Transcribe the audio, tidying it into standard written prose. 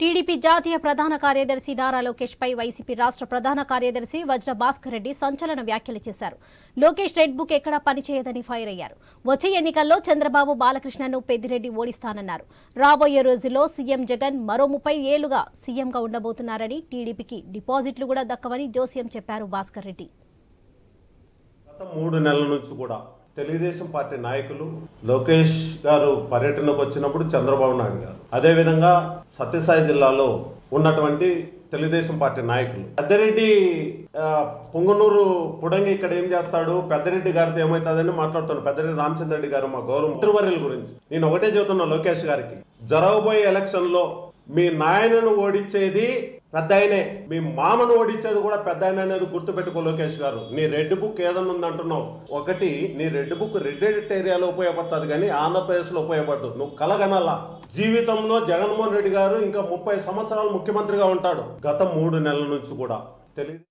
TDP జాతీయ ప్రధాన కార్యదర్శి నారా లోకేష్ పై వైసీపీ రాష్ట్ర ప్రధాన కార్యదర్శి వజ్ర భాస్కర్ రెడ్డి సంచలన వ్యాఖ్యలు చేశారు. లోకేష్ రెడ్ బుక్ ఎక్కడా పనిచేయదని ఫైర్ అయ్యారు. వచ్చే ఎన్నికల్లో చంద్రబాబు బాలకృష్ణను పెద్దిరెడ్డి ఓడిస్తానన్నారు. రాబోయే రోజుల్లో సీఎం జగన్ మరో 30 ఏళ్లుగా సీఎంగా ఉండబోతున్నారని, టీడీపీకి డిపాజిట్లు కూడా దక్కవని జోస్యం చెప్పారు భాస్కర్ రెడ్డి. గత 3 నెలల నుంచి కూడా తెలుగుదేశం పార్టీ నాయకులు లోకేష్ గారు పర్యటనకు వచ్చినప్పుడు చంద్రబాబు నాయుడు గారు, అదేవిధంగా సత్యసాయి జిల్లాలో ఉన్నటువంటి తెలుగుదేశం పార్టీ నాయకులు పెద్దిరెడ్డి పొంగనూరు పుడంగి ఇక్కడ ఏం చేస్తాడు, పెద్దిరెడ్డి గారితో ఏమవుతుందని మాట్లాడుతాను. పెద్దిరెడ్డి రామచంద్రరెడ్డి గారు మా గౌరవ మంత్రివర్యుల గురించి నేను ఒకటే చెబుతున్నా లోకేష్ గారికి, జరగబోయే ఎలక్షన్లో మీ నాయనను ఓడించేది పెద్ద ఆయనే, మీ మామను ఓడించేది కూడా పెద్ద ఆయన అనేది గుర్తుపెట్టుకో లోకేష్ గారు. నీ రెడ్ బుక్ ఏదన్నా ఉందంటున్నావు, ఒకటి నీ రెడ్ బుక్ రెడ్ ఏరియాలో ఉపయోగపడుతుంది కానీ ఆంధ్రప్రదేశ్లో ఉపయోగపడుతుంది. నువ్వు కలగనల్లా జీవితంలో జగన్మోహన్ రెడ్డి గారు ఇంకా 30 సంవత్సరాలు ముఖ్యమంత్రిగా ఉంటాడు. గత 3 నెలల నుంచి కూడా తెలియదు.